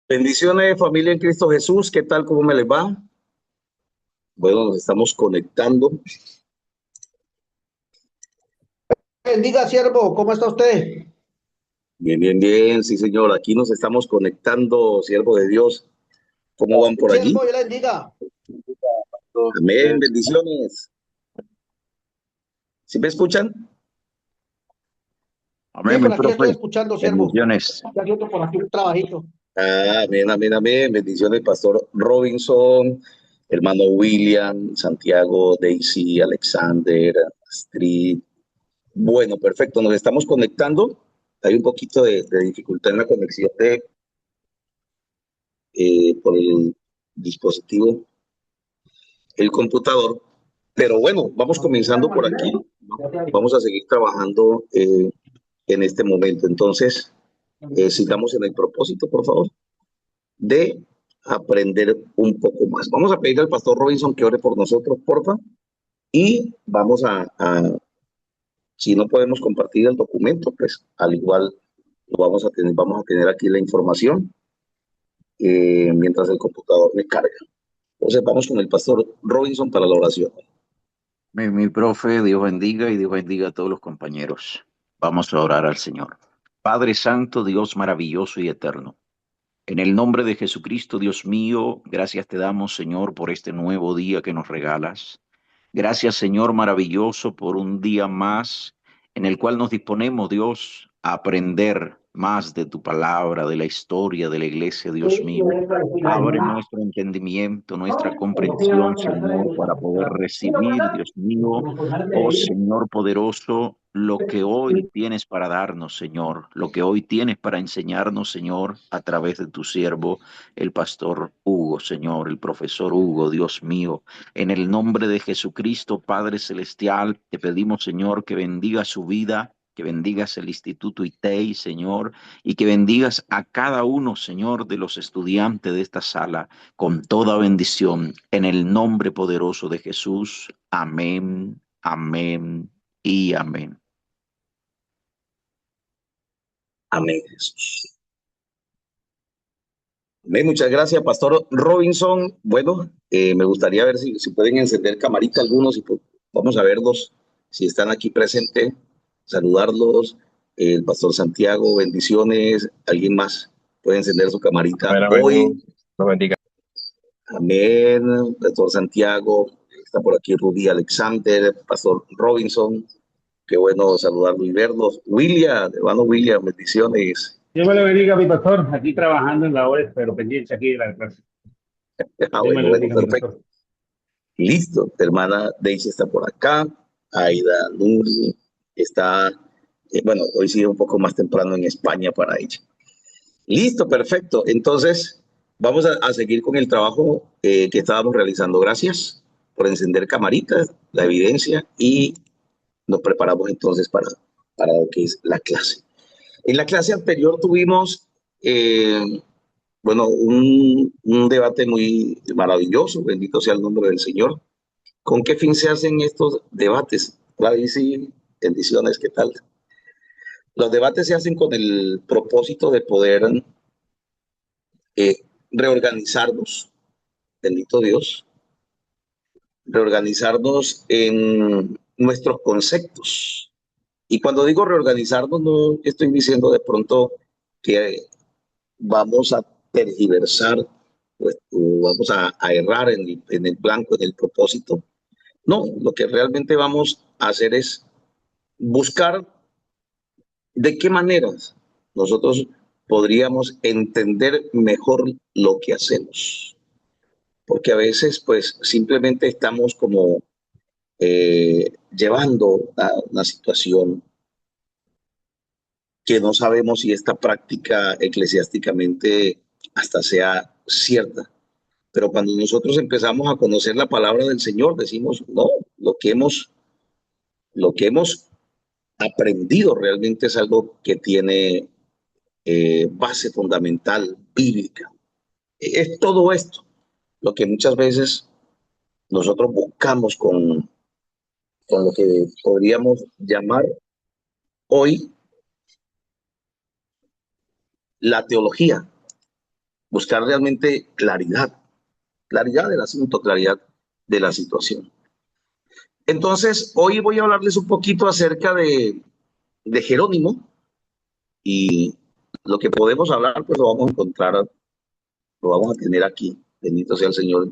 Bendiciones, familia en Cristo Jesús. ¿Qué tal? ¿Cómo me les va? Bueno, nos estamos conectando. Bendiga, siervo, ¿cómo está usted? Bien, bien, bien. Sí, señor. Aquí nos estamos conectando, siervo de Dios. ¿Cómo van por allí? Siervo, yo le bendiga. Amén. Bendiciones. ¿Sí me escuchan? Sí, Amén, mi por aquí estoy profe. escuchando, siervo. Bendiciones. Ya haciendo por aquí un trabajito. Amén, amén, amén. Bendiciones, Pastor Robinson, hermano William, Santiago, Daisy, Alexander, Astrid. Bueno, perfecto. Nos estamos conectando. Hay un poquito de dificultad en la conexión por el dispositivo, el computador. Pero bueno, vamos comenzando por aquí. Vamos a seguir trabajando en este momento. Entonces, sigamos en el propósito, por favor, de aprender un poco más. Vamos a pedir al pastor Robinson que ore por nosotros, porfa, y vamos si no podemos compartir el documento, pues al igual vamos a tener aquí la información mientras el computador me carga. Entonces vamos con el pastor Robinson para la oración. Mi profe, Dios bendiga y Dios bendiga a todos los compañeros. Vamos a orar al Señor. Padre Santo, Dios maravilloso y eterno. En el nombre de Jesucristo, Dios mío, gracias te damos, Señor, por este nuevo día que nos regalas. Gracias, Señor maravilloso, por un día más en el cual nos disponemos, Dios, a aprender más de tu palabra, de la historia de la iglesia, Dios mío. Abre nuestro entendimiento, nuestra comprensión, Señor, para poder recibir, Dios mío, oh Señor poderoso, lo que hoy tienes para darnos, Señor, lo que hoy tienes para enseñarnos, Señor, a través de tu siervo, el pastor Hugo, Señor, el profesor Hugo, Dios mío. En el nombre de Jesucristo, Padre Celestial, te pedimos, Señor, que bendiga su vida, que bendigas el Instituto ITEI, Señor, y que bendigas a cada uno, Señor, de los estudiantes de esta sala con toda bendición. En el nombre poderoso de Jesús. Amén, amén y amén. Amén, Jesús. Amén, muchas gracias, Pastor Robinson. Bueno, me gustaría ver si pueden encender camarita algunos y pues, vamos a verlos si están aquí presentes, saludarlos. El Pastor Santiago, bendiciones. ¿Alguien más puede encender su camarita Amén, hoy? amén. Los bendiga. Amén. Pastor Santiago, está por aquí Rudy Alexander, Pastor Robinson. Qué bueno saludarlo y verlos. William, hermano William, bendiciones. Dios me lo bendiga, mi pastor. Aquí trabajando en labores, pero pendiente aquí de la clase. Dios me Bueno, lo bueno, bendiga, mi perfecto. pastor. Listo, hermana Daisy está por acá, Aida Nuri está, bueno, hoy sí un poco más temprano en España para ella. Listo, perfecto. Entonces, vamos a seguir con el trabajo que estábamos realizando. Gracias por encender camaritas, la evidencia, y nos preparamos entonces para lo que es la clase. En la clase anterior tuvimos, bueno, un debate muy maravilloso, bendito sea el nombre del Señor. ¿Con qué fin se hacen estos debates? Clarice, bendiciones, ¿qué tal? Los debates se hacen con el propósito de poder eh, reorganizarnos, bendito Dios, reorganizarnos en nuestros conceptos. Y cuando digo reorganizarnos, no estoy diciendo de pronto que vamos a tergiversar, pues, o vamos a errar en el blanco, en el propósito. No, lo que realmente vamos a hacer es buscar de qué maneras nosotros podríamos entender mejor lo que hacemos. Porque a veces, pues, simplemente estamos como llevando a una situación que no sabemos si esta práctica eclesiásticamente hasta sea cierta. Pero cuando nosotros empezamos a conocer la palabra del Señor, decimos, no, lo que hemos aprendido realmente es algo que tiene base fundamental bíblica. Es todo esto lo que muchas veces nosotros buscamos con lo que podríamos llamar hoy la teología. buscar realmente claridad del asunto, claridad de la situación. Entonces, hoy voy a hablarles un poquito acerca de Jerónimo, y lo que podemos hablar, pues lo vamos a encontrar, lo vamos a tener aquí, bendito sea el Señor,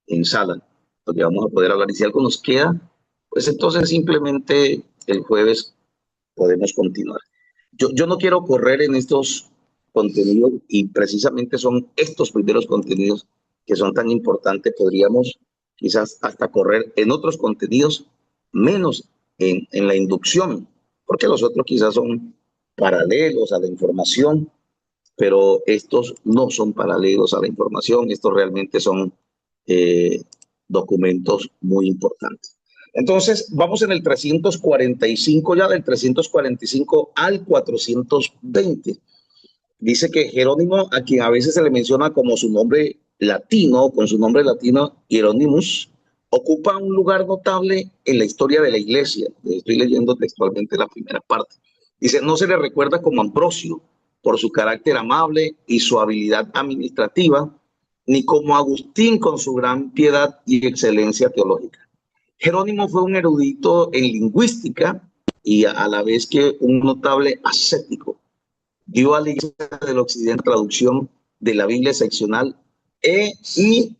en sala, lo que vamos a poder hablar. Y si algo nos queda, pues entonces simplemente el jueves podemos continuar. Yo no quiero correr en estos contenidos, y precisamente son estos primeros contenidos que son tan importantes. Podríamos quizás hasta correr en otros contenidos, menos en la inducción, porque los otros quizás son paralelos a la información, pero estos no son paralelos a la información. Estos realmente son eh, documentos muy importantes. Entonces, vamos en el 345, ya del 345 al 420. Dice que Jerónimo, a quien a veces se le menciona como su nombre latino, con su nombre latino Hieronymus, ocupa un lugar notable en la historia de la iglesia. Estoy leyendo textualmente la primera parte. Dice, no se le recuerda como Ambrosio por su carácter amable y su habilidad administrativa, ni como Agustín con su gran piedad y excelencia teológica. Jerónimo fue un erudito en lingüística y a la vez que un notable ascético. Dio a la Iglesia del Occidente traducción de la Biblia seccional y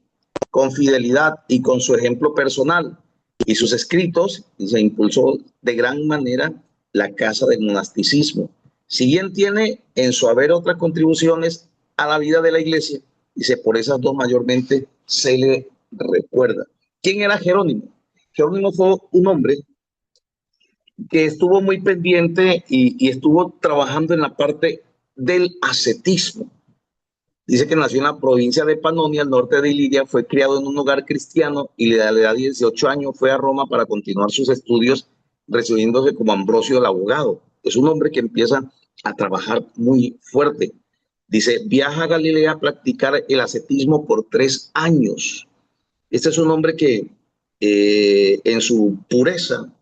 con fidelidad y con su ejemplo personal y sus escritos, y se impulsó de gran manera la casa del monasticismo. Si bien tiene en su haber otras contribuciones a la vida de la Iglesia, dice, por esas dos mayormente se le recuerda. ¿Quién era Jerónimo? Jerónimo fue un hombre que estuvo muy pendiente y estuvo trabajando en la parte del ascetismo. Dice que nació en la provincia de Panonia, al norte de Iliria, fue criado en un hogar cristiano y a la edad de 18 años fue a Roma para continuar sus estudios, recibiéndose como Ambrosio el abogado. Es un hombre que empieza a trabajar muy fuerte. Dice, viaja a Galilea a practicar el ascetismo por 3 años. Este es un hombre que en su pureza,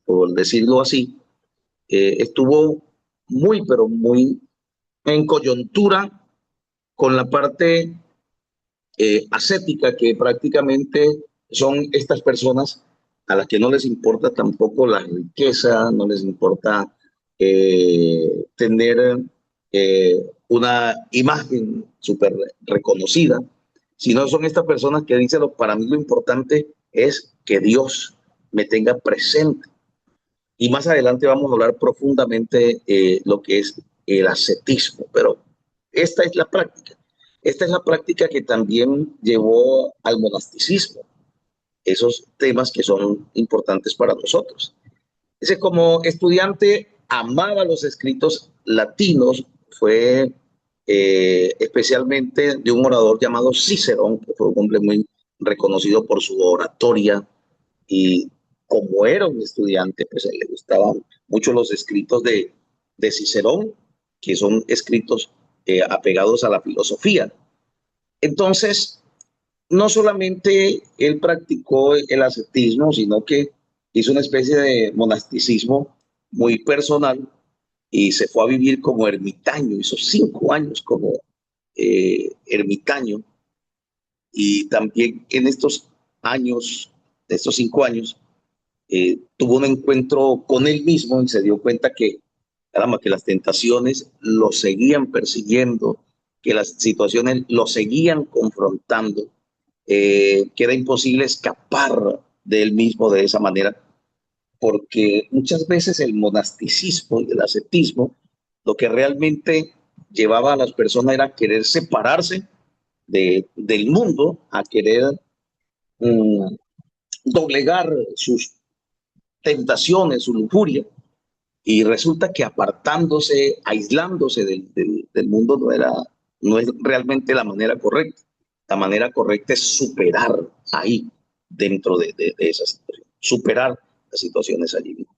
por decirlo así, estuvo muy, pero muy en coyuntura con la parte ascética, que prácticamente son estas personas a las que no les importa tampoco la riqueza, no les importa tener una imagen súper reconocida, sino son estas personas que dicen, para mí lo importante es que Dios me tenga presente. Y más adelante vamos a hablar profundamente lo que es el ascetismo, pero esta es la práctica. Esta es la práctica que también llevó al monasticismo, esos temas que son importantes para nosotros. Ese, como estudiante, amaba los escritos latinos, fue especialmente de un orador llamado Cicerón, que fue un hombre muy reconocido por su oratoria, y como era un estudiante, pues a él le gustaban mucho los escritos de Cicerón, que son escritos apegados a la filosofía. Entonces, no solamente él practicó el ascetismo, sino que hizo una especie de monasticismo muy personal y se fue a vivir como ermitaño. Hizo 5 años como ermitaño, y también en estos años, de estos 5 años, tuvo un encuentro con él mismo y se dio cuenta que, caramba, que las tentaciones lo seguían persiguiendo, que las situaciones lo seguían confrontando, que era imposible escapar de él mismo de esa manera, porque muchas veces el monasticismo y el ascetismo lo que realmente llevaba a las personas era querer separarse del mundo, a querer um, doblegar sus tentaciones, su lujuria, y resulta que apartándose, aislándose del mundo no es realmente la manera correcta. La manera correcta es superar ahí, dentro de esa situación, superar las situaciones allí mismo.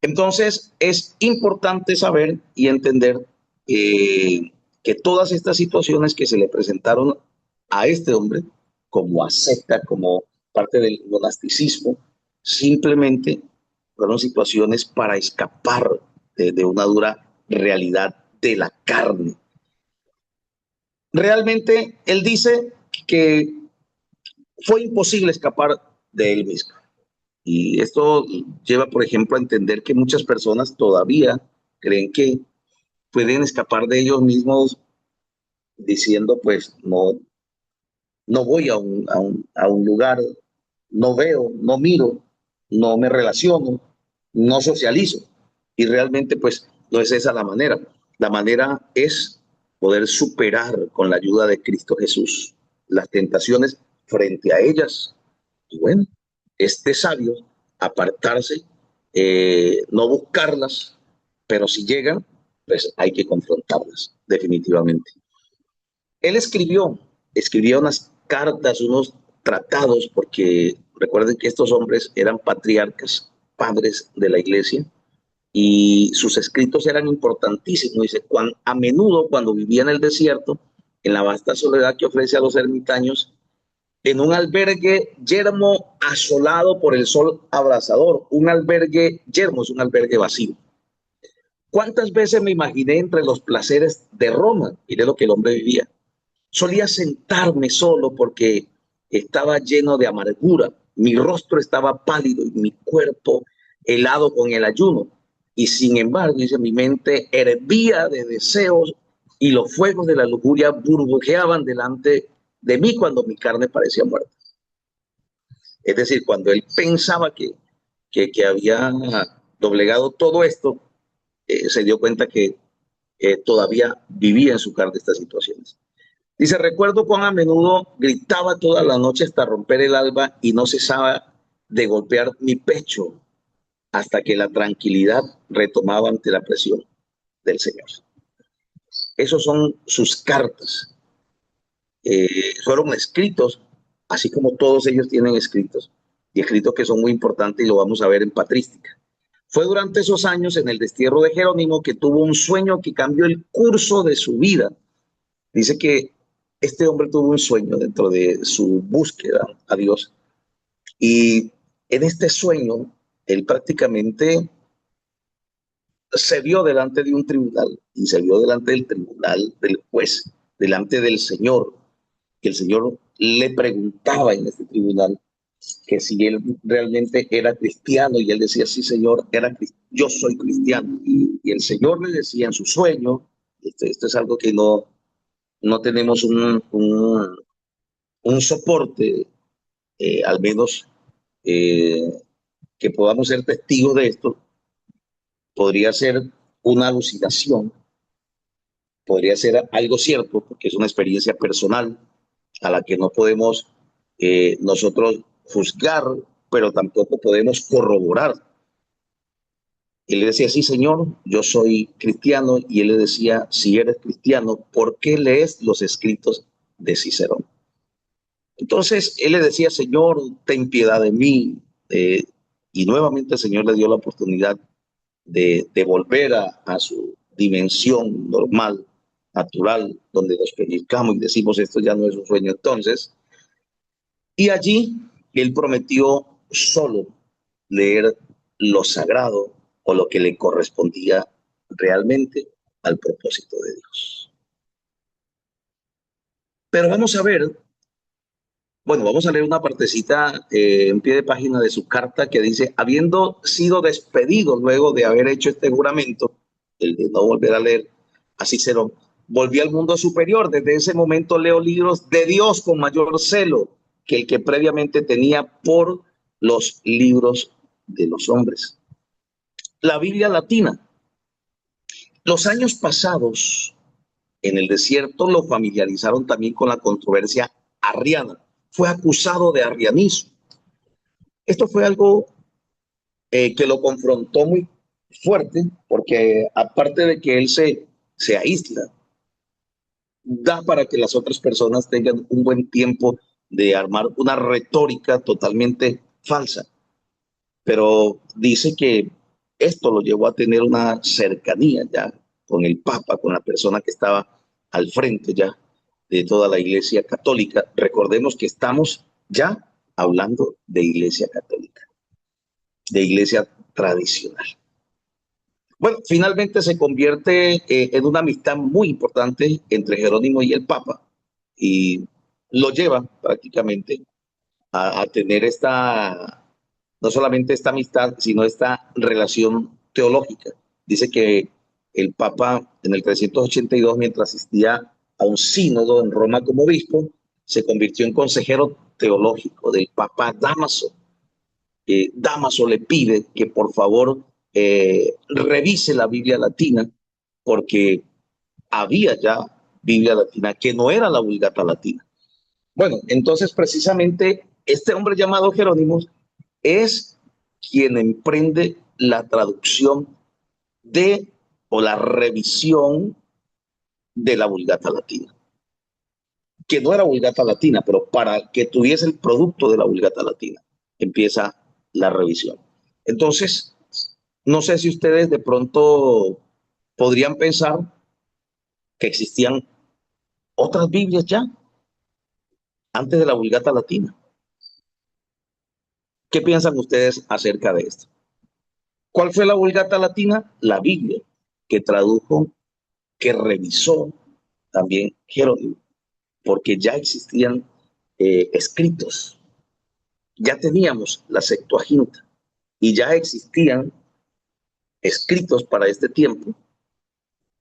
Entonces, es importante saber y entender que todas estas situaciones que se le presentaron a este hombre, como asceta, como parte del monasticismo, simplemente fueron situaciones para escapar de una dura realidad de la carne. realmente él dice que fue imposible escapar de él mismo. Y esto lleva, por ejemplo, a entender que muchas personas todavía creen que pueden escapar de ellos mismos diciendo, pues no voy a un lugar, no veo, no miro, no me relaciono, no socializo. Y realmente, pues, no es esa la manera. La manera es poder superar con la ayuda de Cristo Jesús las tentaciones frente a ellas. Y bueno, este sabio, apartarse, no buscarlas, pero si llegan, pues hay que confrontarlas, definitivamente. Él escribía unas cartas, unos tratados, porque recuerden que estos hombres eran patriarcas, padres de la iglesia, y sus escritos eran importantísimos. Dice, a menudo cuando vivía en el desierto, en la vasta soledad que ofrece a los ermitaños, en un albergue yermo asolado por el sol abrasador, un albergue yermo es un albergue vacío. ¿Cuántas veces me imaginé entre los placeres de Roma? Mire lo que el hombre vivía. Solía sentarme solo porque estaba lleno de amargura. Mi rostro estaba pálido y mi cuerpo helado con el ayuno. Y sin embargo, dice, mi mente hervía de deseos y los fuegos de la lujuria burbujeaban delante de mí cuando mi carne parecía muerta. Es decir, cuando él pensaba que había doblegado todo esto, se dio cuenta que todavía vivía en su carne estas situaciones. Dice, recuerdo cuán a menudo gritaba toda la noche hasta romper el alba y no cesaba de golpear mi pecho hasta que la tranquilidad retomaba ante la presión del Señor. Esos son sus cartas. Fueron escritos, así como todos ellos tienen escritos, y escritos que son muy importantes y lo vamos a ver en patrística. Fue durante esos años en el destierro de Jerónimo que tuvo un sueño que cambió el curso de su vida. Dice que este hombre tuvo un sueño dentro de su búsqueda a Dios y en este sueño él prácticamente se vio delante de un tribunal y se vio delante del tribunal del juez, delante del Señor, que el Señor le preguntaba en este tribunal que si él realmente era cristiano y él decía, sí Señor, yo soy cristiano. Y el Señor le decía en su sueño, esto es algo que no tenemos un soporte, al menos eh, que podamos ser testigos de esto, podría ser una alucinación, podría ser algo cierto, porque es una experiencia personal a la que no podemos nosotros juzgar, pero tampoco podemos corroborar. Él le decía, sí, Señor, yo soy cristiano, y él le decía, si eres cristiano, ¿por qué lees los escritos de Cicerón? Entonces él le decía, Señor, ten piedad de mí. Y nuevamente el Señor le dio la oportunidad de volver a su dimensión normal, natural, donde nos pellizcamos y decimos, esto ya no es un sueño entonces. Y allí él prometió solo leer lo sagrado o lo que le correspondía realmente al propósito de Dios. Pero vamos a ver. Bueno, vamos a leer una partecita en pie de página de su carta que dice, habiendo sido despedido luego de haber hecho este juramento, el de no volver a leer a Cicerón, volví al mundo superior. Desde ese momento leo libros de Dios con mayor celo que el que previamente tenía por los libros de los hombres. La Biblia latina. Los años pasados en el desierto lo familiarizaron también con la controversia arriana. Fue acusado de arrianismo. Esto fue algo que lo confrontó muy fuerte, porque aparte de que él se aísla, da para que las otras personas tengan un buen tiempo de armar una retórica totalmente falsa. Pero dice que esto lo llevó a tener una cercanía ya con el Papa, con la persona que estaba al frente ya de toda la Iglesia Católica. Recordemos que estamos ya hablando de Iglesia Católica, de Iglesia tradicional. Bueno, finalmente se convierte en una amistad muy importante entre Jerónimo y el Papa y lo lleva prácticamente a tener no solamente esta amistad, sino esta relación teológica. Dice que el Papa en el 382, mientras asistía a un sínodo en Roma como obispo, se convirtió en consejero teológico del Papa Dámaso. Dámaso le pide que por favor revise la Biblia latina, porque había ya Biblia latina que no era la Vulgata latina. Bueno, entonces precisamente este hombre llamado Jerónimo es quien emprende la traducción o la revisión de la Vulgata latina, que no era Vulgata latina, pero para que tuviese el producto de la Vulgata latina, empieza la revisión. Entonces, no sé si ustedes de pronto podrían pensar que existían otras Biblias ya antes de la Vulgata latina. ¿Qué piensan ustedes acerca de esto? ¿Cuál fue la Vulgata latina? La Biblia, que tradujo, que revisó también Jerónimo, porque ya existían escritos, ya teníamos la Septuaginta y ya existían escritos para este tiempo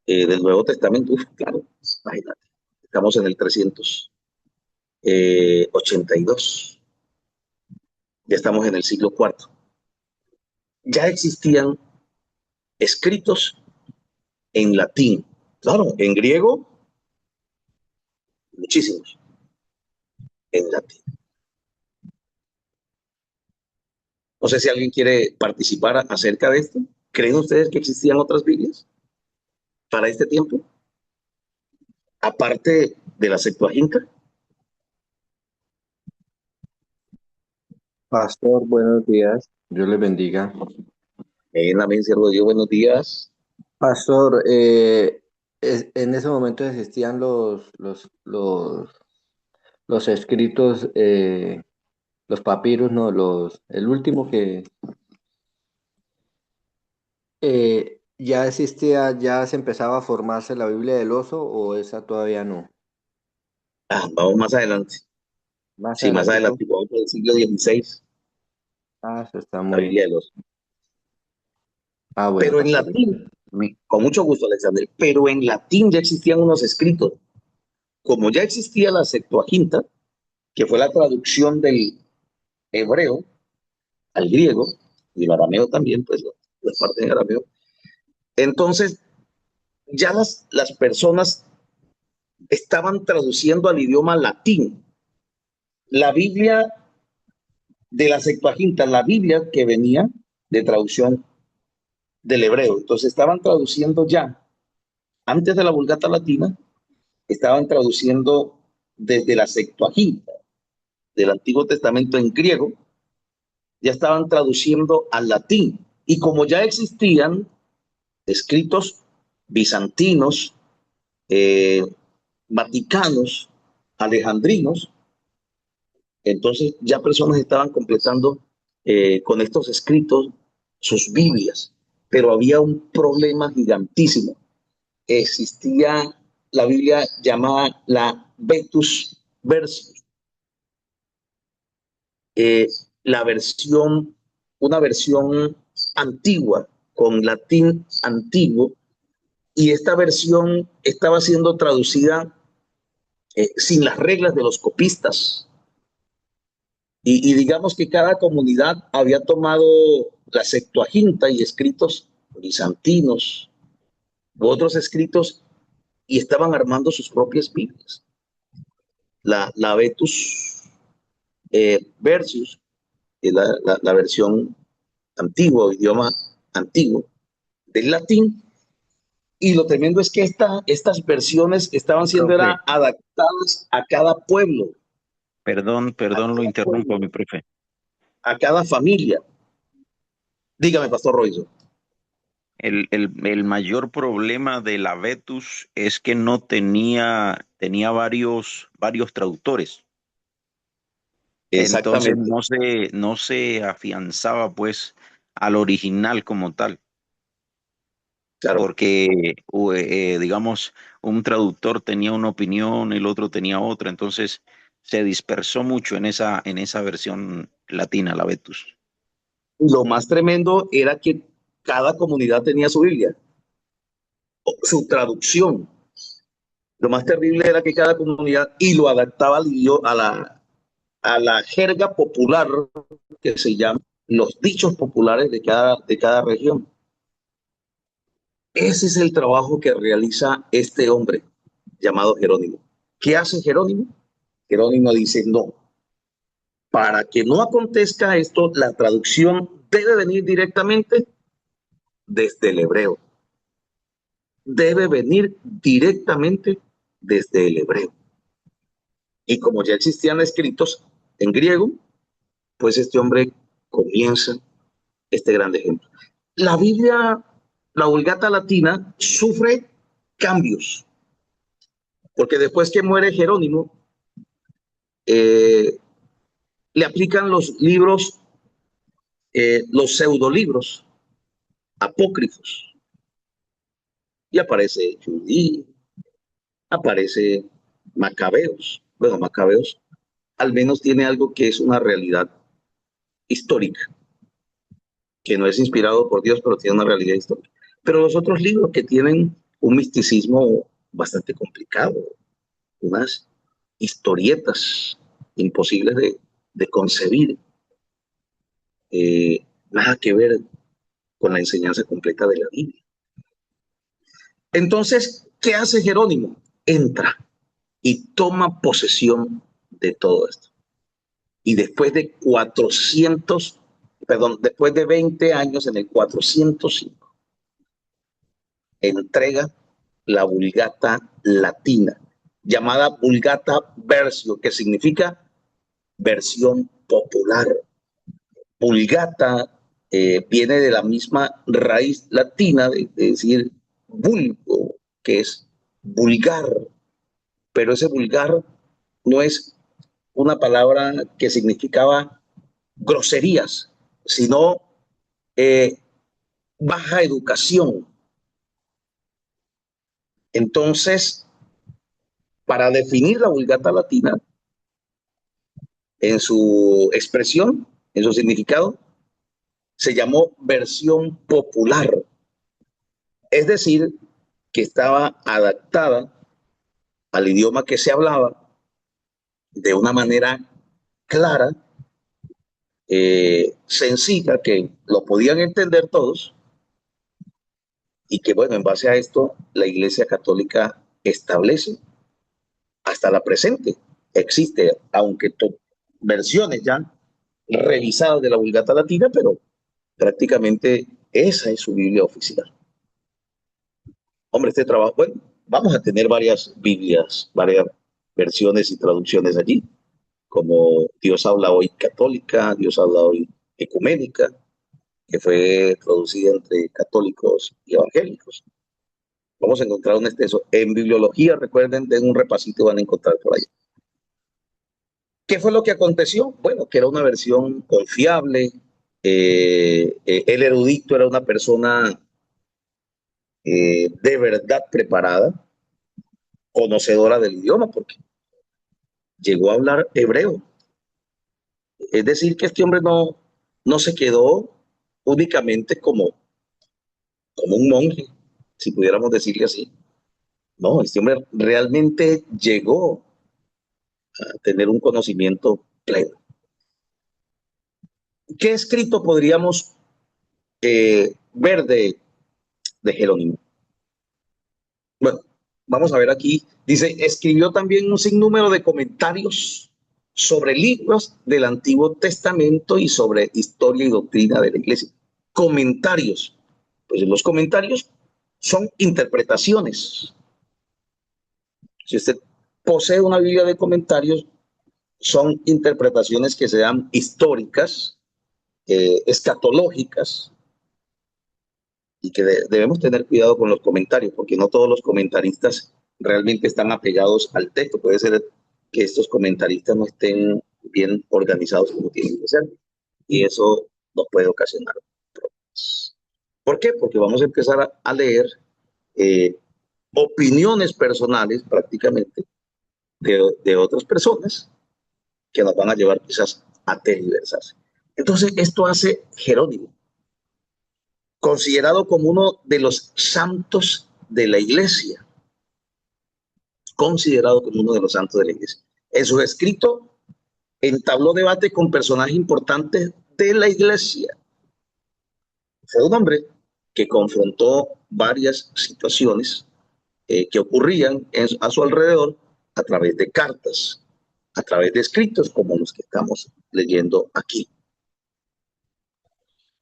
del Nuevo Testamento. Uf, claro, imagínate, estamos en el 382, ya estamos en el siglo IV. Ya existían escritos en latín, claro, en griego, muchísimos, en latín. No sé si alguien quiere participar acerca de esto. ¿Creen ustedes que existían otras Biblias para este tiempo? Aparte de la Septuaginta. Pastor, buenos días. Dios le bendiga. Amén, siervo de Dios, buenos días. Pastor, en ese momento existían los escritos, los papiros, no, el último que ya existía, ya se empezaba a formarse la Biblia del oso o esa todavía no. Vamos más adelante. Más Sí, más adelantico. adelante, vamos por el siglo XVI, Eso está la muy. Biblia de los. Bueno, Pero en pastor. latín, con mucho gusto, Alexander, pero en latín ya existían unos escritos. Como ya existía la Septuaginta, que fue la traducción del hebreo al griego, y el arameo también, pues la parte en arameo. Entonces, ya las personas estaban traduciendo al idioma latín. La Biblia de la Septuaginta, la Biblia que venía de traducción del hebreo. Entonces estaban traduciendo ya, antes de la Vulgata latina, estaban traduciendo desde la Septuaginta del Antiguo Testamento en griego, ya estaban traduciendo al latín. Y como ya existían escritos bizantinos, eh, vaticanos, alejandrinos, entonces ya personas estaban completando con estos escritos sus Biblias, pero había un problema gigantísimo. Existía la Biblia llamada la Vetus Versius, eh, la versión, una versión antigua con latín antiguo, y esta versión estaba siendo traducida sin las reglas de los copistas. Y digamos que cada comunidad había tomado la Septuaginta y escritos bizantinos u otros escritos y estaban armando sus propias Biblias. La Vetus Versus, la versión antigua, idioma antiguo del latín, y lo tremendo es que estas versiones estaban siendo Profe, adaptadas a cada pueblo, perdón, lo interrumpo, mi profe. a cada familia. Dígame, Pastor Royce. El mayor problema de la Vetus es que no tenía varios traductores. Entonces Exactamente. no se afianzaba pues al original como tal. Claro, porque, digamos, un traductor tenía una opinión, el otro tenía otra, entonces se dispersó mucho en esa versión latina, la Vetus. lo más tremendo era que cada comunidad tenía su Biblia, o su traducción. Lo más terrible era que cada comunidad y lo adaptaba al idioma, a la jerga popular que se llama los dichos populares de cada región. Ese es el trabajo que realiza este hombre llamado Jerónimo. ¿Qué hace Jerónimo? Jerónimo dice, no, para que no acontezca esto, la traducción debe venir directamente desde el hebreo. Debe venir directamente desde el hebreo. Y como ya existían escritos en griego, pues este hombre comienza este gran ejemplo. La Biblia, la Vulgata Latina, sufre cambios, porque después que muere Jerónimo, eh, le aplican los libros, los pseudolibros apócrifos, y aparece Judí, aparece Macabeos. Bueno, Macabeos al menos tiene algo que es una realidad histórica, que no es inspirado por Dios, pero tiene una realidad histórica. Pero los otros libros que tienen un misticismo bastante complicado, unas historietas imposibles de concebir, nada que ver con la enseñanza completa de la Biblia. Entonces, ¿qué hace Jerónimo? Entra y toma posesión de todo esto. Y después de 20 años, en el 405, entrega la Vulgata Latina, llamada Vulgata Versio, que significa versión popular. Vulgata viene de la misma raíz latina de decir vulgo, que es vulgar, pero ese vulgar no es una palabra que significaba groserías, sino eh, baja educación. Entonces, para definir la Vulgata Latina en su expresión, en su significado, se llamó versión popular, es decir, que estaba adaptada al idioma que se hablaba de una manera clara, sencilla, que lo podían entender todos, y que, bueno, en base a esto, la Iglesia Católica establece hasta la presente. Existe, aunque versiones ya revisadas de la Vulgata Latina, pero prácticamente esa es su Biblia oficial. Hombre, este trabajo, bueno, vamos a tener varias Biblias, varias versiones y traducciones allí, como Dios habla hoy católica, Dios habla hoy ecuménica, que fue traducida entre católicos y evangélicos. Vamos a encontrar un extenso. En bibliología, recuerden, den un repasito y van a encontrar por ahí. ¿Qué fue lo que aconteció? Bueno, que era una versión confiable. El erudito era una persona de verdad preparada, conocedora del idioma, porque llegó a hablar hebreo. Es decir, que este hombre no se quedó únicamente como un monje, si pudiéramos decirle así. No, este hombre realmente llegó a tener un conocimiento pleno. ¿Qué escrito podríamos ver de Jerónimo? Bueno, vamos a ver aquí. Dice, escribió también un sinnúmero de comentarios sobre libros del Antiguo Testamento y sobre historia y doctrina de la Iglesia. Comentarios. Pues los comentarios son interpretaciones. Si usted posee una Biblia de comentarios, son interpretaciones que sean históricas, escatológicas, y que debemos tener cuidado con los comentarios, porque no todos los comentaristas realmente están apegados al texto. Puede ser que estos comentaristas no estén bien organizados como tienen que ser, y eso nos puede ocasionar problemas. ¿Por qué? Porque vamos a empezar a leer eh, opiniones personales prácticamente de otras personas que nos van a llevar quizás a tergiversarse. Entonces, esto hace Jerónimo, considerado como uno de los santos de la iglesia, considerado como uno de los santos de la iglesia. En su escrito entabló debate con personajes importantes de la iglesia. Fue un hombre que confrontó varias situaciones que ocurrían a su alrededor a través de cartas, a través de escritos como los que estamos leyendo aquí.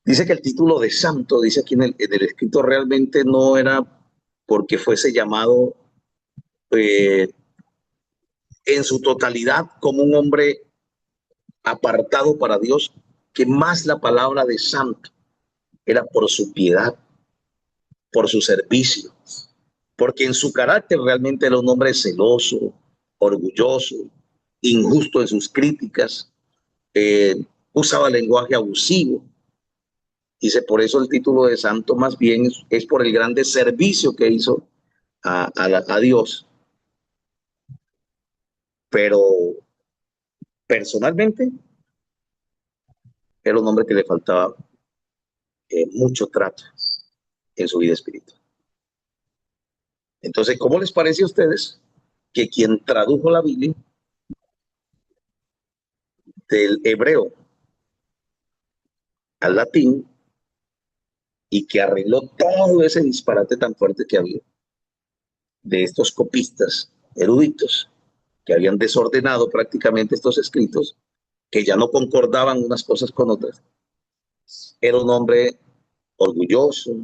Dice que el título de santo, dice aquí en el escrito, realmente no era porque fuese llamado eh, en su totalidad como un hombre apartado para Dios, que más la palabra de santo era por su piedad, por su servicio, porque en su carácter realmente era un hombre celoso, orgulloso, injusto en sus críticas, usaba lenguaje abusivo. Dice, por eso el título de santo más bien es por el grande servicio que hizo a Dios. Pero personalmente era un hombre que le faltaba mucho trato en su vida espiritual. Entonces, ¿cómo les parece a ustedes que quien tradujo la Biblia del hebreo al latín y que arregló todo ese disparate tan fuerte que había de estos copistas eruditos que habían desordenado prácticamente estos escritos, que ya no concordaban unas cosas con otras? Era un hombre orgulloso,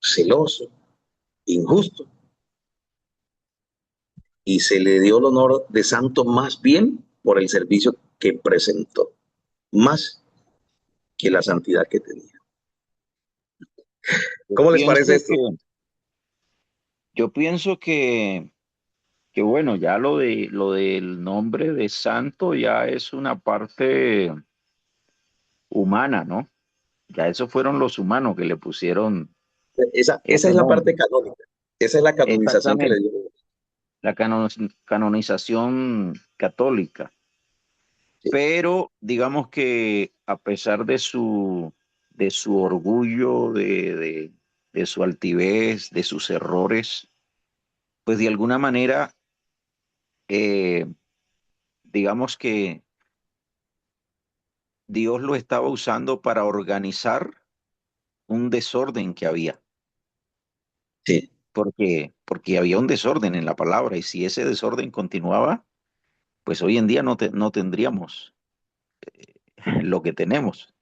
celoso, injusto, y se le dio el honor de santo más bien por el servicio que presentó, más que la santidad que tenía. Yo ¿Cómo les parece pienso esto? que, yo pienso que bueno, ya lo del nombre de santo ya es una parte humana, ¿no? Ya esos fueron los humanos que le pusieron Esa ese es la parte nombre. canónica, esa es la canonización que le Exactamente, dio. la canonización católica. Sí, Pero digamos que a pesar de su orgullo, de su altivez, de sus errores, pues de alguna manera, eh, digamos que Dios lo estaba usando para organizar un desorden que había, sí. porque había un desorden en la palabra y si ese desorden continuaba, pues hoy en día no tendríamos lo que tenemos.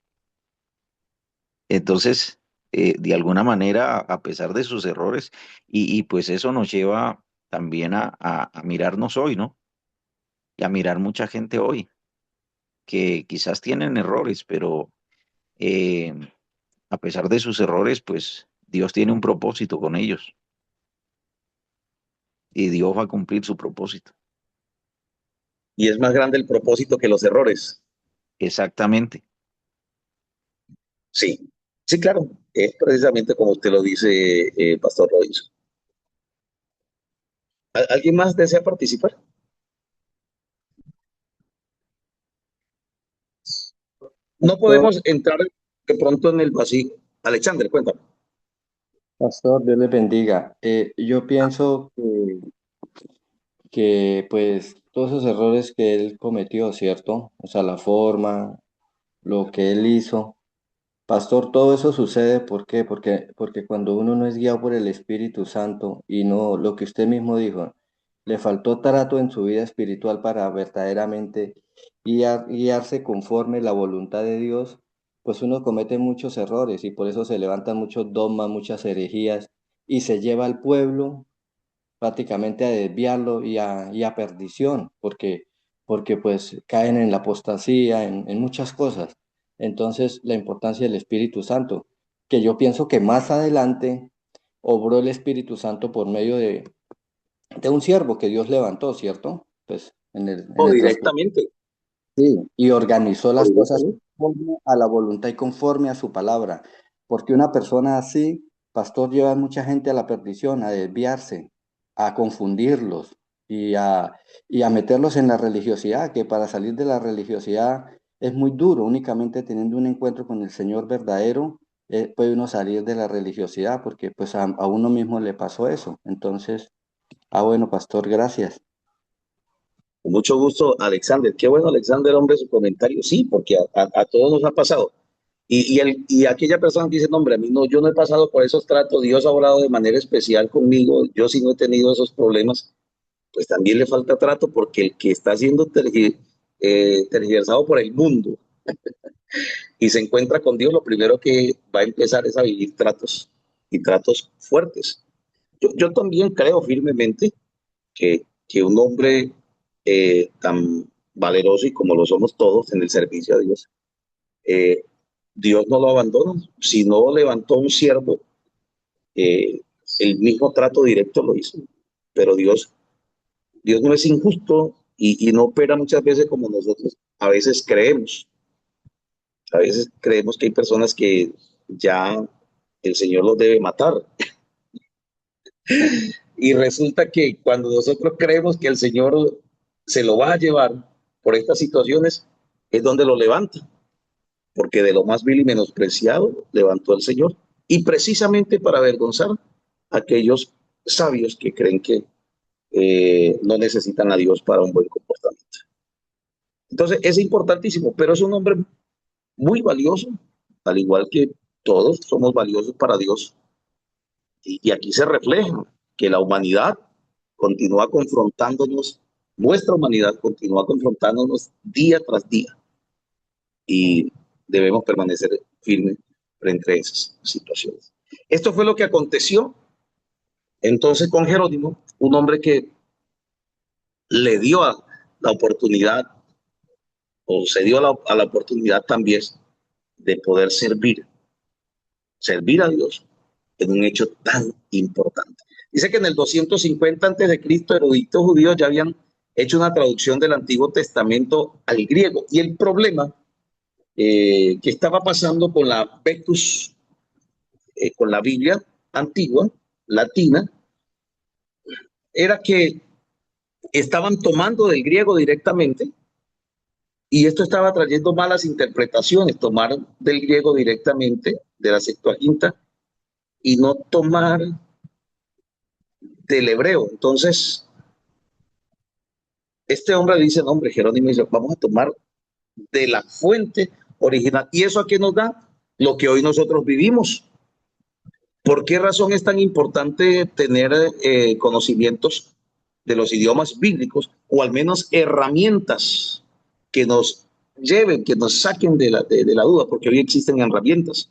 Entonces, de alguna manera, a pesar de sus errores, y pues eso nos lleva también a mirarnos hoy, ¿no? Y a mirar mucha gente hoy, que quizás tienen errores, pero eh, a pesar de sus errores, pues Dios tiene un propósito con ellos y Dios va a cumplir su propósito. Y es más grande el propósito que los errores. Exactamente. Sí, sí, claro. Es precisamente como usted lo dice, Pastor Robinson. ¿Alguien más desea participar? No Pastor, podemos entrar de pronto en el vacío. Alexander, cuéntame. Pastor, Dios le bendiga. Yo pienso que pues todos esos errores que él cometió, ¿cierto? O sea, la forma, lo que él hizo. Pastor, todo eso sucede, ¿por qué? Porque cuando uno no es guiado por el Espíritu Santo y no, lo que usted mismo dijo, le faltó trato en su vida espiritual para verdaderamente guiarse conforme la voluntad de Dios, pues uno comete muchos errores y por eso se levantan muchos dogmas, muchas herejías y se lleva al pueblo prácticamente a desviarlo y a perdición, porque pues caen en la apostasía, en muchas cosas. Entonces, la importancia del Espíritu Santo, que yo pienso que más adelante obró el Espíritu Santo por medio de un siervo que Dios levantó, ¿cierto? Pues en O el transcurso. directamente. Sí, y organizó O las cosas directamente. conforme a la voluntad y conforme a su palabra. porque una persona así, pastor, lleva a mucha gente a la perdición, a desviarse, a confundirlos y a meterlos en la religiosidad, que para salir de la religiosidad es muy duro, únicamente teniendo un encuentro con el Señor verdadero, puede uno salir de la religiosidad, porque pues a uno mismo le pasó eso. Entonces, bueno, pastor, gracias. Con mucho gusto, Alexander. Qué bueno, Alexander, hombre, su comentario. Sí, porque a todos nos ha pasado. Y aquella persona que dice, no, hombre, a mí no, yo no he pasado por esos tratos, Dios ha hablado de manera especial conmigo, yo sí no he tenido esos problemas, pues también le falta trato porque el que está siendo tergiversado por el mundo y se encuentra con Dios, lo primero que va a empezar es a vivir tratos y tratos fuertes. Yo también creo firmemente que un hombre tan valeroso y como lo somos todos en el servicio a Dios, eh, Dios no lo abandona. Si no levantó un siervo, eh, el mismo trato directo lo hizo. Pero Dios no es injusto y no opera muchas veces como nosotros a veces creemos. A veces creemos que hay personas que ya el Señor los debe matar. Y resulta que cuando nosotros creemos que el Señor se lo va a llevar por estas situaciones, es donde lo levanta. Porque de lo más vil y menospreciado levantó el Señor. Y precisamente para avergonzar a aquellos sabios que creen que no necesitan a Dios para un buen comportamiento. Entonces, es importantísimo, pero es un hombre muy valioso, al igual que todos somos valiosos para Dios. Y aquí se refleja que la humanidad continúa confrontándonos, nuestra humanidad continúa confrontándonos día tras día. Y debemos permanecer firmes frente a esas situaciones. Esto fue lo que aconteció entonces con Jerónimo, un hombre que le dio la oportunidad o se dio a la oportunidad también de poder servir a Dios en un hecho tan importante. Dice que en el 250 antes de Cristo, eruditos judíos ya habían hecho una traducción del Antiguo Testamento al griego. Y el problema que estaba pasando con la Vetus, con la Biblia antigua, latina, era que estaban tomando del griego directamente y esto estaba trayendo malas interpretaciones, tomar del griego directamente, de la Septuaginta, y no tomar del hebreo. Entonces, este hombre dice, no, hombre, Jerónimo dice, vamos a tomar de la fuente original. ¿Y eso a qué nos da? Lo que hoy nosotros vivimos. ¿Por qué razón es tan importante tener conocimientos de los idiomas bíblicos o al menos herramientas que nos lleven, que nos saquen de la duda? Porque hoy existen herramientas,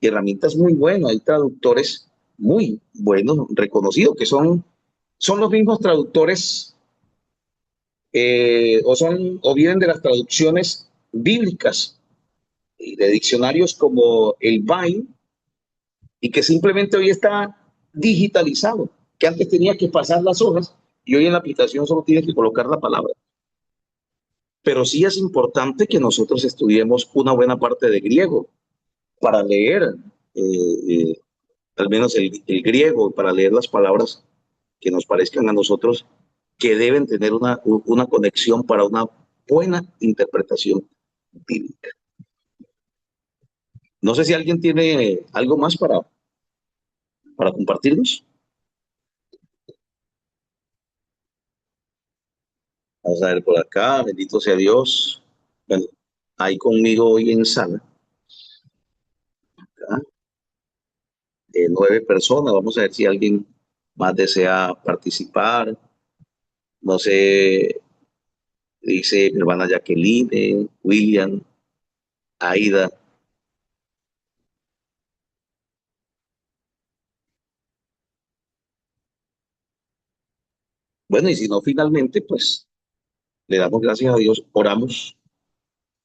y herramientas muy buenas, hay traductores muy buenos, reconocidos, que son los mismos traductores o vienen de las traducciones bíblicas y de diccionarios como el Vine, y que simplemente hoy está digitalizado, que antes tenía que pasar las hojas y hoy en la aplicación solo tiene que colocar la palabra. Pero sí es importante que nosotros estudiemos una buena parte de griego para leer, al menos el griego, para leer las palabras que nos parezcan a nosotros que deben tener una conexión para una buena interpretación bíblica. No sé si alguien tiene algo más para compartirnos. Vamos a ver por acá, bendito sea Dios. Bueno, hay conmigo hoy en sala, acá, 9 personas. Vamos a ver si alguien más desea participar. No sé, dice mi hermana Jacqueline, William, Aida. Bueno, y si no, finalmente, pues le damos gracias a Dios, oramos.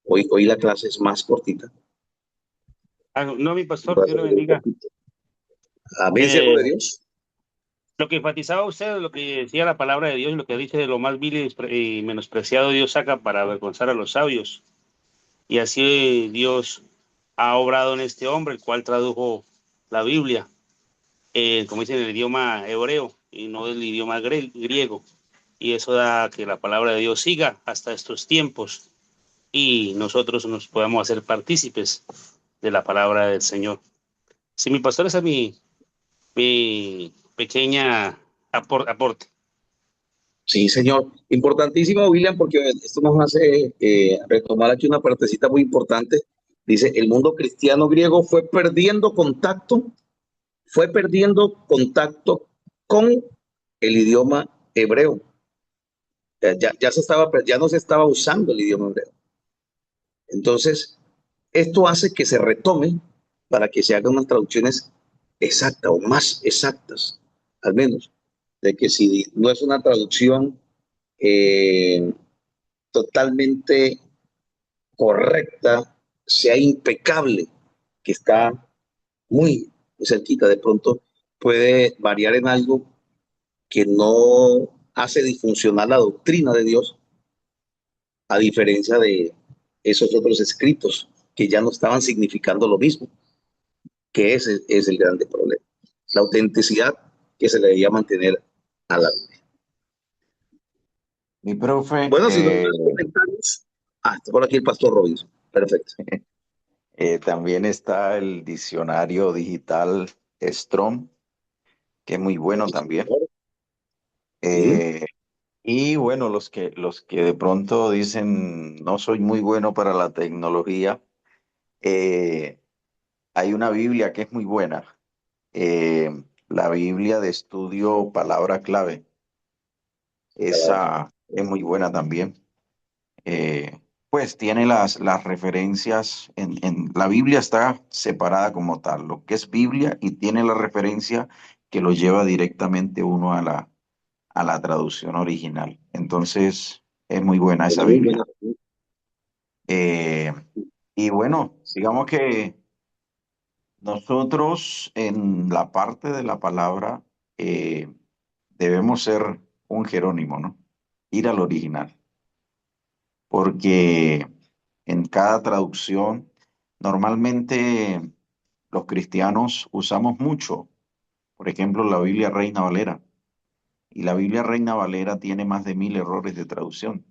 Hoy la clase es más cortita. No, mi pastor, Dios lo bendiga. Amén, siervo de Dios. Lo que enfatizaba usted, lo que decía la palabra de Dios, lo que dice de lo más vil y menospreciado Dios saca para avergonzar a los sabios. Y así Dios ha obrado en este hombre, el cual tradujo la Biblia, como dicen, en el idioma hebreo y no del idioma griego. Y eso da que la palabra de Dios siga hasta estos tiempos y nosotros nos podamos hacer partícipes de la palabra del Señor. Sí, mi pastor, esa es mi pequeña aporte. Sí, señor. Importantísimo, William, porque esto nos hace retomar aquí una partecita muy importante. Dice, el mundo cristiano griego fue perdiendo contacto con el idioma hebreo. Ya no se estaba usando el idioma hebreo. Entonces, esto hace que se retome para que se hagan unas traducciones exactas o más exactas, al menos, de que si no es una traducción eh, totalmente correcta, sea impecable, que está muy cerquita, de pronto puede variar en algo que no hace disfuncionar la doctrina de Dios, a diferencia de esos otros escritos que ya no estaban significando lo mismo, que ese es el grande problema. La autenticidad que se le debía mantener a la Biblia. Mi profe, Bueno, si no hay más comentarios. Está por aquí el pastor Robinson. Perfecto. también está el diccionario digital Strong, que es muy bueno también. Sí. Eh, y bueno, los que de pronto dicen no soy muy bueno para la tecnología, eh, hay una Biblia que es muy buena, la Biblia de estudio Palabra Clave. Esa es muy buena también. Pues tiene las referencias, la Biblia está separada como tal, lo que es Biblia, y tiene la referencia que lo lleva directamente uno a la traducción original. Entonces, es muy buena esa Muy Biblia. buena. Eh, y bueno, digamos que nosotros en la parte de la palabra eh, debemos ser un Jerónimo, ¿no? Ir al original, porque en cada traducción, normalmente los cristianos usamos mucho, por ejemplo, la Biblia Reina Valera, y la Biblia Reina Valera tiene más de 1000 errores de traducción.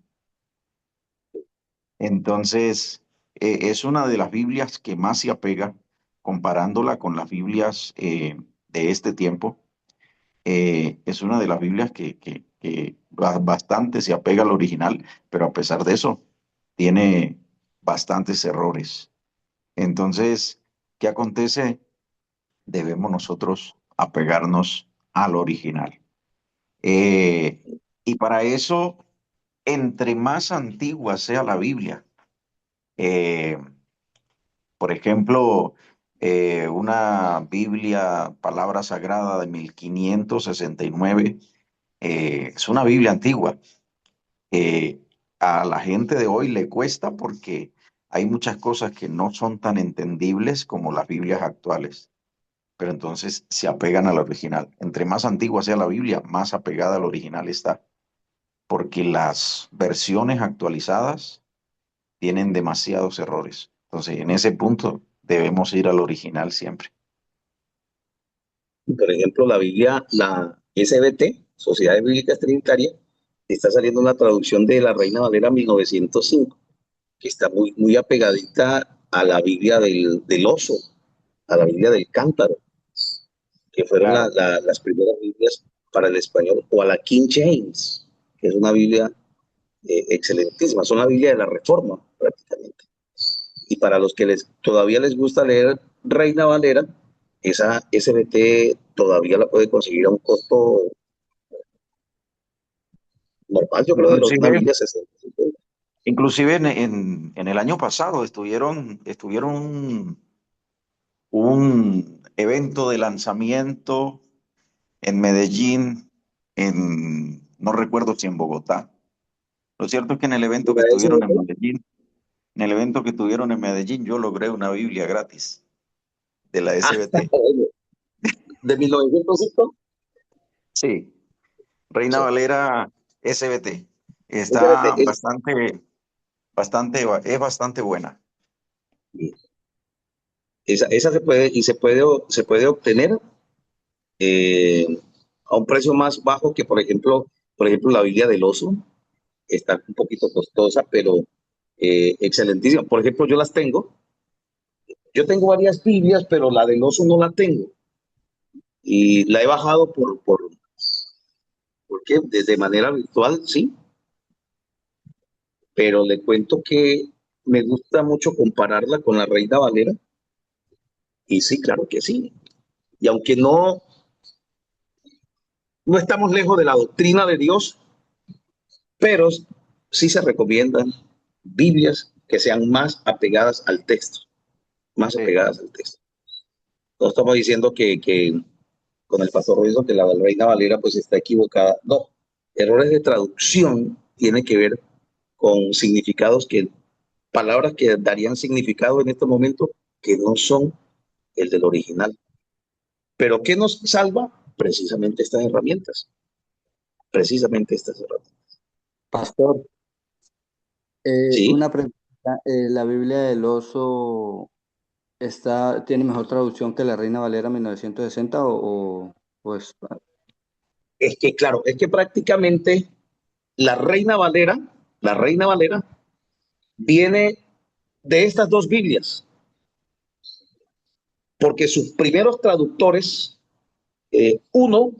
Entonces, es una de las Biblias que más se apega, comparándola con las Biblias de este tiempo. Es una de las Biblias que bastante se apega al original, pero a pesar de eso, tiene bastantes errores. Entonces, ¿qué acontece? Debemos nosotros apegarnos al original. Eh, y para eso, entre más antigua sea la Biblia, eh, por ejemplo, una Biblia, palabra sagrada de 1569, es una Biblia antigua. Eh, a la gente de hoy le cuesta porque hay muchas cosas que no son tan entendibles como las Biblias actuales, pero entonces se apegan al original. Entre más antigua sea la Biblia, más apegada al original está, porque las versiones actualizadas tienen demasiados errores. Entonces, en ese punto debemos ir al original siempre. Por ejemplo, la Biblia, la SBT, Sociedad Bíblica Trinitaria, está saliendo una traducción de la Reina Valera 1905, que está muy, muy apegadita a la Biblia del oso, a la Biblia del cántaro, que fueron Claro. las primeras Biblias para el español, o a la King James, que es una Biblia excelentísima, son la Biblia de la Reforma, prácticamente. Y para los que todavía les gusta leer Reina Valera, esa SBT todavía la puede conseguir a un costo normal, yo creo, de una Inclusive, Biblia 60. inclusive en el año pasado estuvieron un evento de lanzamiento en Medellín, no recuerdo si en Bogotá. Lo cierto es que en el evento que ¿De la estuvieron en SBT? Medellín, yo logré una Biblia gratis de la Ah, SBT. bueno, de 1905. Sí, Reina Sí. Valera SBT. Espérate, Está es bastante buena. Esa se puede obtener eh, a un precio más bajo que, por ejemplo, la Biblia del Oso. Está un poquito costosa, pero excelentísima. Por ejemplo, yo las tengo. Yo tengo varias Biblias, pero la del Oso no la tengo. Y la he bajado porque de manera virtual, sí, pero le cuento que me gusta mucho compararla con la Reina Valera. Y sí, claro que sí. Y aunque no estamos lejos de la doctrina de Dios, pero sí se recomiendan Biblias que sean más apegadas al texto, más Sí. apegadas al texto. No estamos diciendo que con el pastor Robinson que la Reina Valera pues está equivocada. No, errores de traducción tienen que ver con significados palabras que darían significado en este momento que no son el del original. Pero ¿qué nos salva? Precisamente estas herramientas. Pastor, Sí, una pregunta. ¿La Biblia del Oso tiene mejor traducción que la Reina Valera 1960 pues, es que claro, es que prácticamente la Reina Valera, la Reina Valera viene de estas dos Biblias, porque sus primeros traductores, uno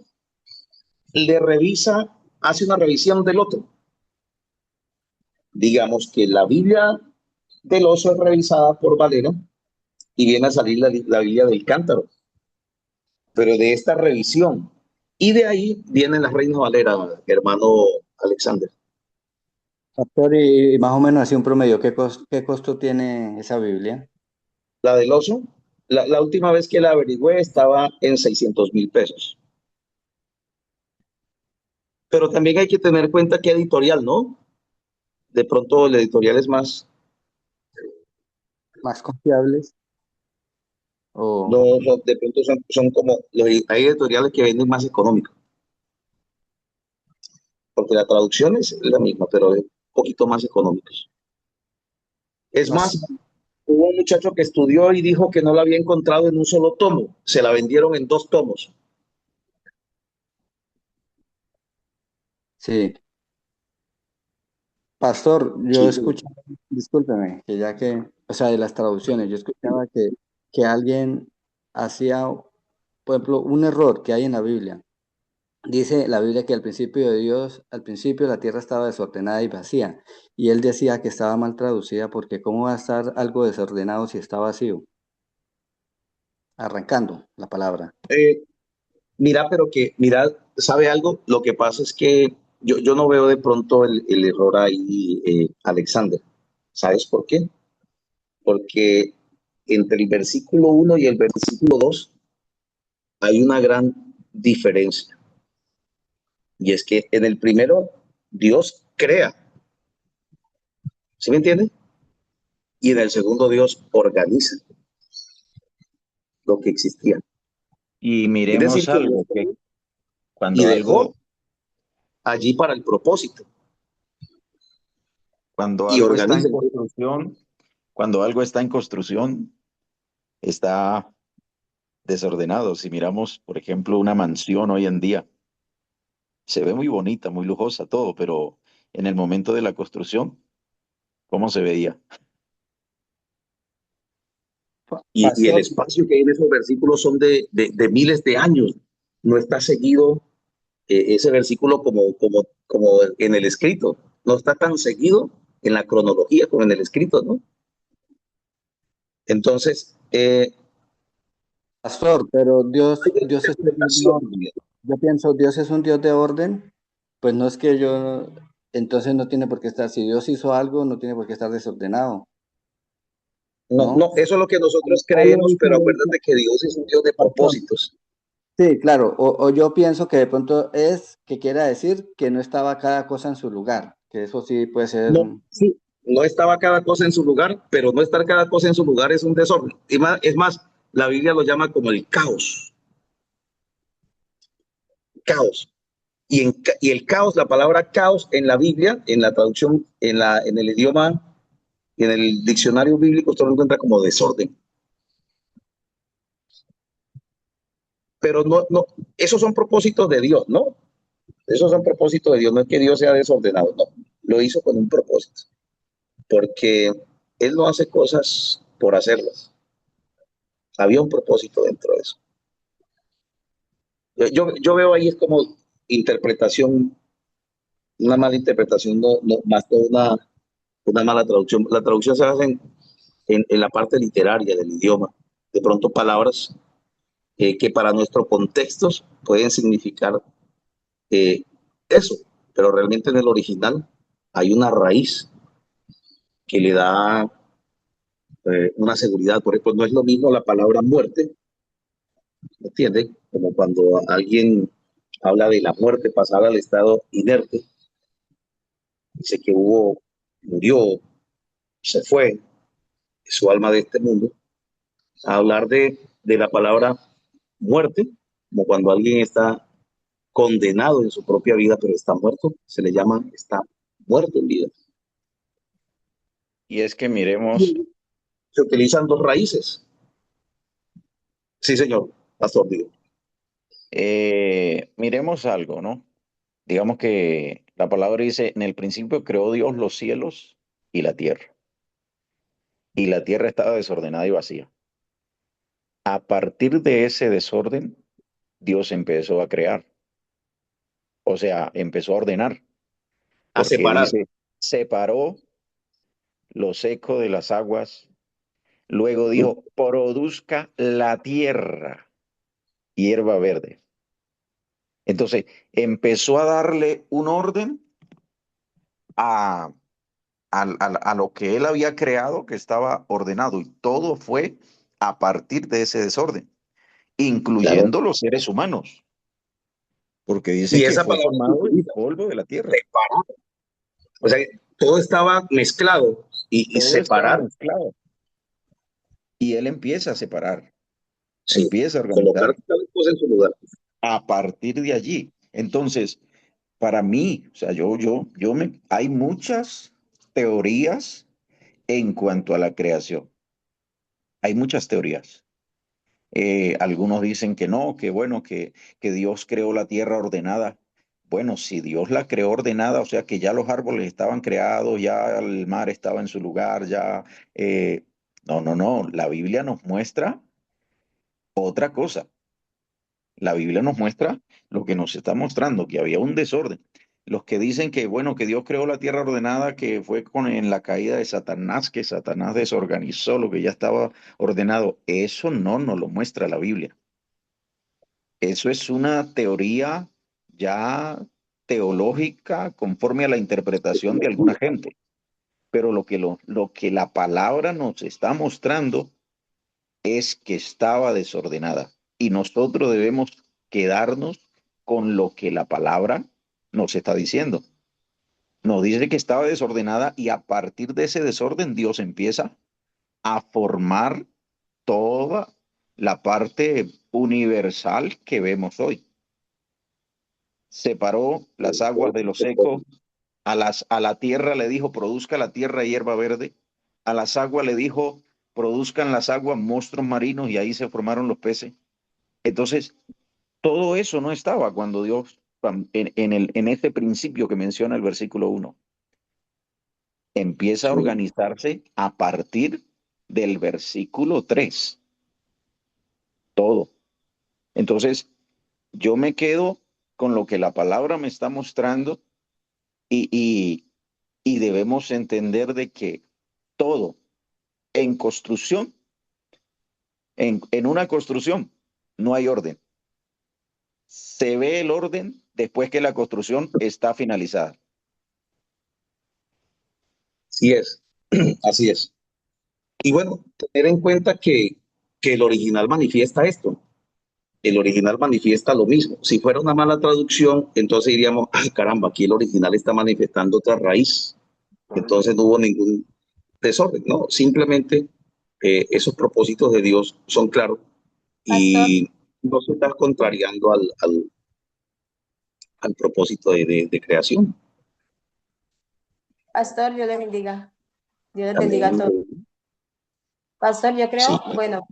hace una revisión del otro. Digamos que la Biblia del Oso es revisada por Valera y viene a salir la Biblia del Cántaro, pero de esta revisión. Y de ahí viene la Reina Valera, hermano Alexander. pastor, y más o menos así un promedio, qué costo tiene esa Biblia? La del Oso, la última vez que la averigüé estaba en 600,000 pesos. Pero también hay que tener en cuenta que editorial, ¿no? De pronto el editorial es más, ¿Más confiables? O, de pronto son como, hay editoriales que venden más económico, porque la traducción es la misma, pero es un poquito más económicos. Es no sé. más, hubo un muchacho que estudió y dijo que no la había encontrado en un solo tomo, se la vendieron en 2 tomos. Sí. Pastor, yo Sí, escuchaba, discúlpeme, que ya que, o sea, de las traducciones, yo escuchaba que alguien hacía, por ejemplo, un error que hay en la Biblia. Dice la Biblia que al principio la tierra estaba desordenada y vacía, y él decía que estaba mal traducida porque ¿cómo va a estar algo desordenado si está vacío? Arrancando la palabra. eh, mira, ¿sabe algo? Lo que pasa es que yo no veo de pronto el error ahí, Alexander. ¿Sabes por qué? Porque entre el versículo 1 y el versículo 2 hay una gran diferencia. Y es que en el primero Dios crea, ¿sí me entiende? Y en el segundo Dios organiza lo que existía. Y Es decir, miremos que Dios algo, que creó y cuando dejó algo, allí para el propósito cuando y algo está en organiza. construcción, cuando algo está en construcción, está desordenado. Si miramos, por ejemplo, una mansión hoy en día, se ve muy bonita, muy lujosa, todo, pero en el momento de la construcción, ¿cómo se veía? Y el Pastor, espacio que hay en esos versículos son de miles de años. No está seguido ese versículo como en el escrito. No está tan seguido en la cronología como en el escrito, ¿no? Entonces, pastor, pero hay Dios es un Dios de interpretación orden. también. Yo pienso, Dios es un Dios de orden, pues no es que entonces no tiene por qué estar, si Dios hizo algo, no tiene por qué estar desordenado, No, ¿no? no, eso es lo que nosotros Hay una creemos, pero diferencia, acuérdate que Dios es un Dios de pastor. propósitos. Sí, claro, o yo pienso que de pronto es que quiera decir que no estaba cada cosa en su lugar, que eso sí puede ser, No, sí, no estaba cada cosa en su lugar, pero no estar cada cosa en su lugar es un desorden. Es más, la Biblia lo llama como el caos, caos. Y el caos, la palabra caos en la Biblia, en la traducción, en el idioma, en el diccionario bíblico, usted lo encuentra como desorden. pero no, esos son propósitos de Dios, ¿no? Esos son propósitos de Dios, no es que Dios sea desordenado, no, lo hizo con un propósito, porque Él no hace cosas por hacerlas, había un propósito dentro de eso. Yo veo ahí es como interpretación, una mala interpretación, más que una mala traducción. La traducción se hace en la parte literaria del idioma, de pronto palabras que para nuestros contextos pueden significar eh, eso, pero realmente en el original hay una raíz que le da una seguridad. Por ejemplo, no es lo mismo la palabra muerte, ¿me entiende? Como cuando alguien habla de la muerte pasada al estado inerte, dice que murió, se fue, su alma de este mundo, a hablar de la palabra muerte, como cuando alguien está condenado en su propia vida, pero está muerto, se le llama, está muerto en vida. Y es que miremos, Y se utilizan dos raíces. Sí, señor, pastor, digo. miremos algo, ¿no? Digamos que la palabra dice, en el principio creó Dios los cielos y la tierra estaba desordenada y vacía. A partir de ese desorden, Dios empezó a crear, o sea, empezó a ordenar, A porque separar. dice, separó lo seco de las aguas, luego dijo, produzca la tierra hierba verde. Entonces, empezó a darle un orden a, a lo que él había creado, que estaba ordenado, y todo fue a partir de ese desorden, Claro. incluyendo los seres humanos, porque dice Y que esa fue palabra se formado del utiliza, polvo de la tierra. separar. O sea, todo estaba mezclado y Todo estaba separar, mezclado. Y él empieza a separar, sí, empieza a colocar organizar cada cosa en su lugar. a partir de allí. Entonces, para mí, o sea, hay muchas teorías en cuanto a la creación. Hay muchas teorías. Algunos dicen que no, que bueno, que Dios creó la tierra ordenada. Bueno, si Dios la creó ordenada, o sea que ya los árboles estaban creados, ya el mar estaba en su lugar, ya... no, la Biblia nos muestra otra cosa. La Biblia nos muestra lo que nos está mostrando, que había un desorden. Los que dicen que, bueno, que Dios creó la tierra ordenada, que fue en la caída de Satanás, que Satanás desorganizó lo que ya estaba ordenado, eso no nos lo muestra la Biblia. Eso es una teoría ya teológica conforme a la interpretación de alguna gente. Pero lo que la palabra nos está mostrando es que estaba desordenada y nosotros debemos quedarnos con lo que la palabra nos está diciendo. Nos dice que estaba desordenada y a partir de ese desorden Dios empieza a formar toda la parte universal que vemos hoy. Separó las aguas de lo seco, a la tierra le dijo, produzca la tierra hierba verde, a las aguas le dijo, produzcan las aguas monstruos marinos y ahí se formaron los peces. Entonces, todo eso no estaba cuando Dios, en ese principio que menciona el versículo 1, empieza a Sí. organizarse a partir del versículo 3, todo. Entonces, yo me quedo con lo que la palabra me está mostrando y, y, y debemos entender de que todo en construcción, en una construcción, no hay orden. Se ve el orden después que la construcción está finalizada. Así es, así es. Y bueno, tener en cuenta que el original manifiesta esto. El original manifiesta lo mismo. Si fuera una mala traducción, entonces diríamos, ay caramba, aquí el original está manifestando otra raíz. Entonces no hubo ningún desorden, ¿no? Simplemente esos propósitos de Dios son claros Pastor, y no se están contrariando al propósito de creación. pastor, Dios le bendiga. Dios les bendiga a Amén. todos. Pastor, yo Sí, creo, bueno,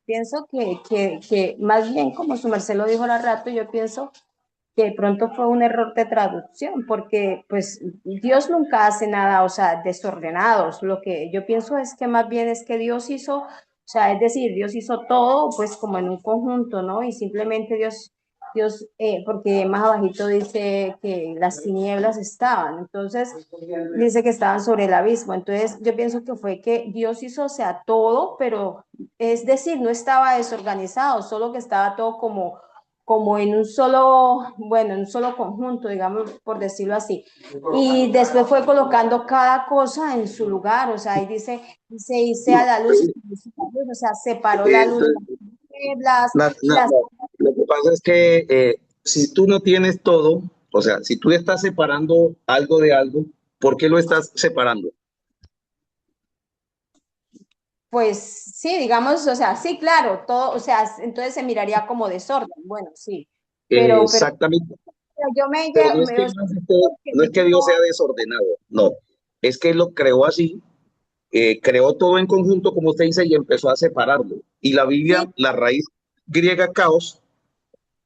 pienso que más bien, como su merced lo dijo hace rato, yo pienso que de pronto fue un error de traducción, porque pues Dios nunca hace nada, o sea, desordenados. Lo que yo pienso es que más bien es que Dios hizo, o sea, es decir, Dios hizo todo pues como en un conjunto, ¿no? Y simplemente porque más abajito dice que las tinieblas estaban, entonces dice que estaban sobre el abismo, entonces yo pienso que fue que Dios hizo, o sea, todo, pero es decir, no estaba desorganizado, solo que estaba todo como en un solo, bueno, en un solo conjunto, digamos, por decirlo así. Y después fue colocando cada cosa en su lugar, o sea, ahí dice, hice a la luz, o sea, separó la luz, Entonces, las lo que pasa es que si tú no tienes todo, o sea, si tú estás separando algo de algo, ¿por qué lo estás separando? pues sí, digamos, o sea, sí, claro, todo, o sea, entonces se miraría como desorden, bueno, sí, pero Exactamente. yo me Pero no llevo, es que no es que Dios sea desordenado, no. Es que Él lo creó así, creó todo en conjunto, como usted dice, y empezó a separarlo. Y la sí, Biblia, la raíz griega caos,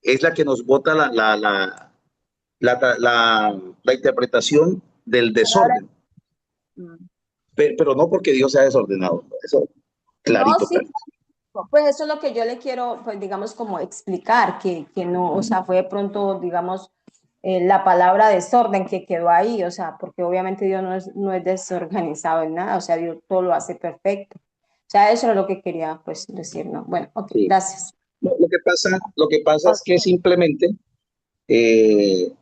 es la que nos bota la interpretación del palabra, desorden. Pero no porque Dios sea desordenado, eso no, clarito, sí, clarito. pues eso es lo que yo le quiero, pues digamos, como explicar, que no, o sea, fue de pronto, digamos, la palabra desorden que quedó ahí, o sea, porque obviamente Dios no es desorganizado en nada, o sea, Dios todo lo hace perfecto. O sea, eso es lo que quería, pues, decir, ¿no? Bueno, ok, Sí. gracias. No, lo que pasa es que simplemente, eh,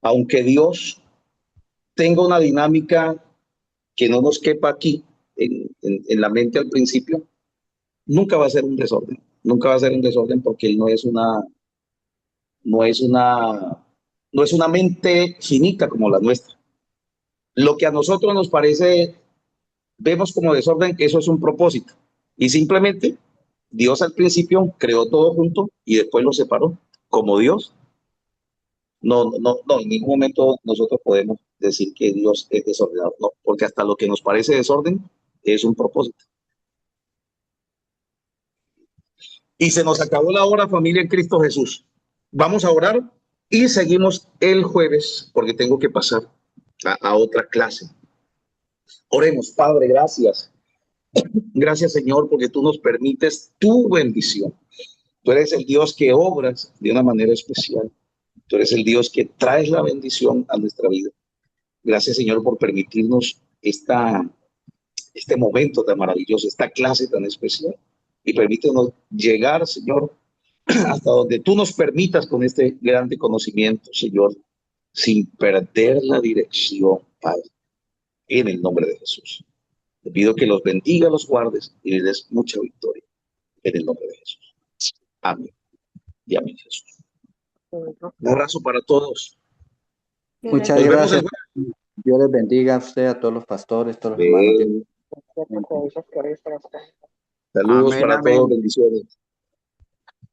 aunque Dios tenga una dinámica que no nos quepa aquí en la mente al principio, nunca va a ser un desorden. Nunca va a ser un desorden porque Él no es una, no es una mente finita como la nuestra. Lo que a nosotros nos parece, vemos como desorden, eso es un propósito. Y simplemente Dios al principio creó todo junto y después lo separó. Como Dios, no, en ningún momento nosotros podemos decir que Dios es desordenado, no, porque hasta lo que nos parece desorden es un propósito. Y se nos acabó la hora, familia en Cristo Jesús. Vamos a orar y seguimos el jueves porque tengo que pasar a otra clase. Oremos, Padre, gracias. Gracias, Señor, porque tú nos permites tu bendición. Tú eres el Dios que obras de una manera especial. Tú eres el Dios que traes la bendición a nuestra vida. Gracias, Señor, por permitirnos este momento tan maravilloso, esta clase tan especial. Y permítenos llegar, Señor, hasta donde tú nos permitas con este grande conocimiento, Señor, sin perder la dirección, Padre, en el nombre de Jesús. Te pido que los bendiga, los guardes y les des mucha victoria, en el nombre de Jesús. Amén. Y amén, Jesús. Un abrazo para todos. Muchas Nos vemos el gracias. Dios les bendiga a usted, a todos los pastores, todos los hermanos. jueves. Saludos Amén, para todos, amén. bendiciones.